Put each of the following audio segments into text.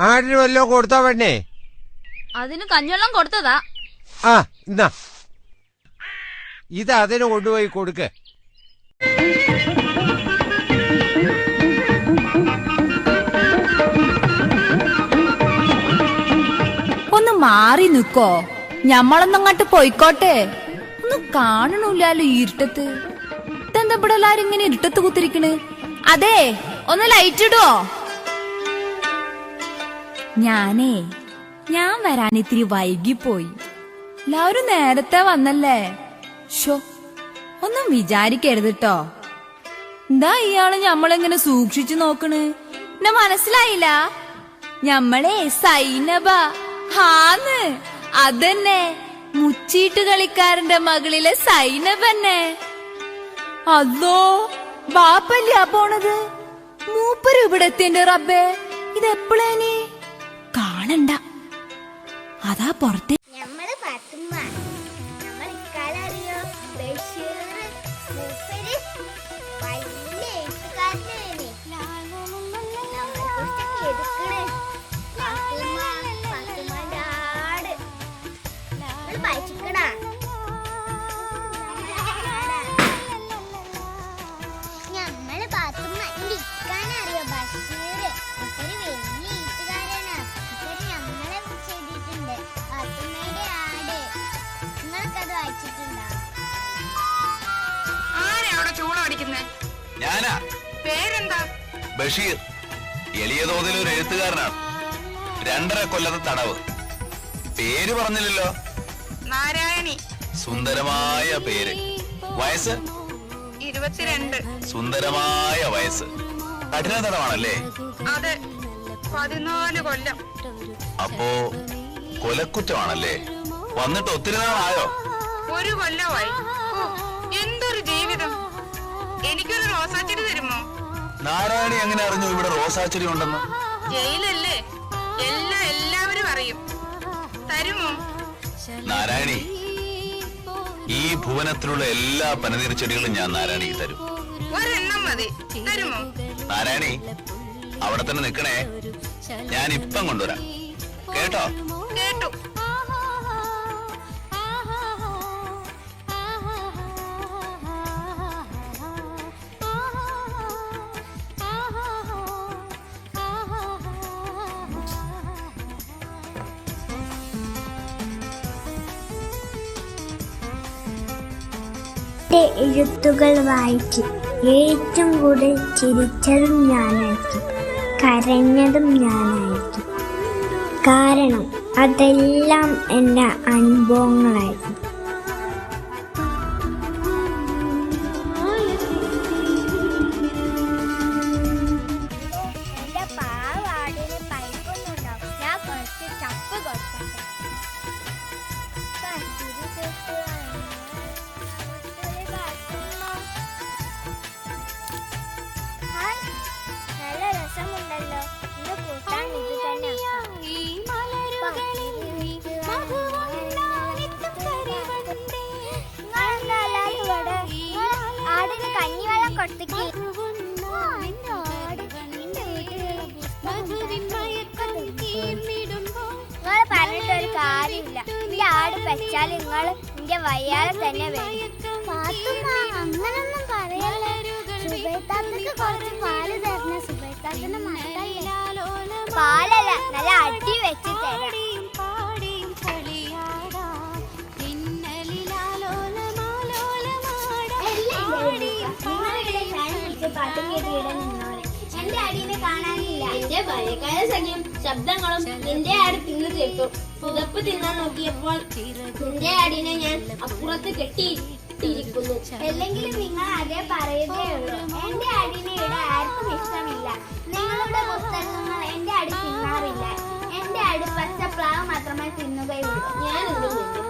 ആടിന് വല്ലോ കൊടുത്തോ പെണ്ണേ? അതിന് കഞ്ഞവെള്ളം കൊടുത്തതാ. ആ എന്നാ ഇത് അതിന് കൊണ്ടുപോയി കൊടുക്ക. ഒന്ന് മാറി നിക്കോ, ഞമ്മളൊന്നങ്ങോട്ട് പോയിക്കോട്ടെ. ഒന്നും കാണണില്ലല്ലോ ഈ ഇരുട്ടത്ത്. ഇതെന്താ ഇവിടെ എല്ലാരും ഇങ്ങനെ ഇരുട്ടത്ത് കുത്തിരിക്കണ്? അതെ, ഒന്ന് ലൈറ്റ് ഇടുവോ? ഞാൻ വരാൻ ഇത്തിരി വൈകിപ്പോയി. എല്ലാവരും നേരത്തെ വന്നല്ലേ. ഷോ, ഒന്നും വിചാരിക്കരുത് ട്ടോ. എന്താ ഇയാള് ഞമ്മളെങ്ങനെ സൂക്ഷിച്ചു നോക്കണ്? എന്നെ മനസ്സിലായില്ല? ഞമ്മളെ സൈനബ. ഹാന്ന്, അതന്നെ, മുച്ചീട്ട് കളിക്കാരന്റെ മകളിലെ സൈനബന്നെ. അതോ ബാപ്പല്ല പോണത്? മൂപ്പര് ഇവിടെ എത്തിയന്റെ റബ്ബേ. ഇതെപ്പോഴേനി കാണണ്ട. അതാ പുറത്തെ ഞാനാ. പേരെന്താ? ബഷീർ. എളിയ തോതിൽ ഒരു എഴുത്തുകാരനാണ്. 2.5 കൊല്ലത്തെ തടവ്. പേര് പറഞ്ഞില്ലല്ലോ. നാരായണി. സുന്ദരമായ പേര്. വയസ്സ് 22. സുന്ദരമായ വയസ്സ്. കഠിന തടവാണല്ലേ? അതെ, 14 കൊല്ലം. അപ്പോ കൊലക്കുറ്റമാണല്ലേ? വന്നിട്ട് ഒത്തിരി നാളായോ? 1 കൊല്ലമായി. എന്തൊരു ജീവിതം. എനിക്കൊരു റോസാച്ചെടി തരുമോ? നാരായണി എങ്ങനെ അറിഞ്ഞു ഇവിടെ റോസാച്ചെടി ഉണ്ടെന്ന്? ജയിലല്ലേ, എല്ലാവരും അറിയും. തരുമോ? നാരായണി, ഈ ഭുവനത്തിലുള്ള എല്ലാ പനനീർ ചെടികളും ഞാൻ നാരായണിക്ക് തരും. ഒരെണ്ണം മതി. തരുമോ? നാരായണി, അവിടെ തന്നെ നിക്കണേ. ഞാൻ ഇപ്പം കൊണ്ടുവരാം. കേട്ടോ? കേട്ടു. എഴുത്തുകൾ വായിച്ച് ഏറ്റവും കൂടുതൽ ചിരിച്ചതും ഞാനായിരിക്കും, കരഞ്ഞതും ഞാനായിരിക്കും. കാരണം അതെല്ലാം എൻ്റെ അനുഭവങ്ങളായിരുന്നു. കഞ്ഞിവെള്ളം കൊടുത്തേക്ക്. നിങ്ങൾ പറഞ്ഞിട്ടൊരു കാര്യമില്ല. എന്റെ ആട് പെച്ചാൽ നിങ്ങൾ എന്റെ വയ്യാതെ തന്നെ വരും. അങ്ങനൊന്നും പറയല്ലേ. സുബൈത്താത്തക്ക് കുറച്ച് പാല് തരണ. സുബൈത്താത്തിന്റെ മക്കളല്ലേ. പാലല്ല, നല്ല അടി വെച്ച് തരാം. എന്റെ അടിയെ കാണാനില്ല. എന്റെ ഭയക്കാല സഖ്യം ശബ്ദങ്ങളും നിന്റെ ആട് തിന്നു തീർത്തു. പുതപ്പ് തിന്നാൻ നോക്കിയപ്പോൾ നിന്റെ ആടിനെ ഞാൻ അപ്പുറത്ത് കെട്ടിയിരിക്കുന്നു. അല്ലെങ്കിലും നിങ്ങൾ അതേ പറയുകയേ ഉള്ളൂ. എന്റെ ആടിനെ ഇവിടെ ആർക്കും ഇഷ്ടമില്ല. നിങ്ങളുടെ പുസ്തകങ്ങൾ എന്റെ ആട് തിന്നാറില്ല. എന്റെ ആട് പച്ച പ്ലാവ് മാത്രമേ തിന്നുകയുള്ളൂ. ഞാനൊന്നും തിന്നുന്നു.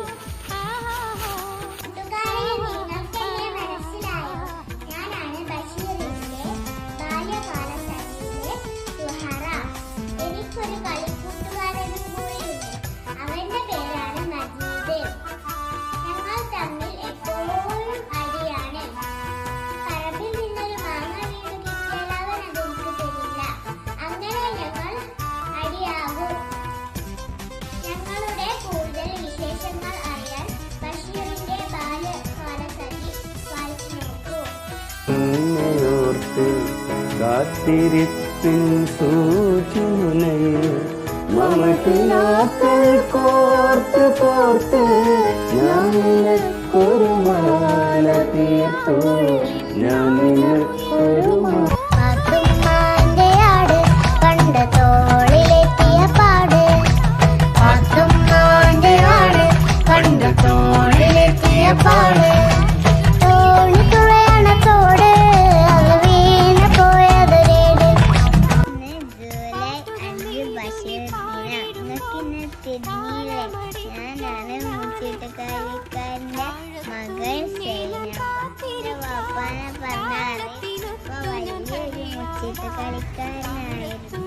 കാത്തിരിപ്പിൻ സൂചനയിൽ മമത്തിനാക്കൾ കോർത്ത് കോർത്ത് ഞാൻ നിനക്കൊരു മാല തീർത്തു ഞാൻ നിനക്കൊരു പാത്തുമ്മാന്റെ ആട് കണ്ട തോളിലെത്തിയ പാട് പാത്തുമ്മാന്റെ ആട് കണ്ട തോളിലെത്തിയ പാട് തോണി തുഴയണ തോട് അത് വീണ പോയതൊരേട് ജൂലൈ 5 ബഷീർ ദിനം നിങ്ങൾക്കിന്ന് തിരിഞ്ഞില്ലേ ഞാനാണ് മുച്ചീട്ടുകാരിക്കാരൻ്റെ മകൾ സൈന എൻ്റെ വാപ്പാനെ പറഞ്ഞാൽ ഇപ്പൊ വലിയൊരു മുച്ചീട്ട് കളിക്കാരനായിരുന്നു.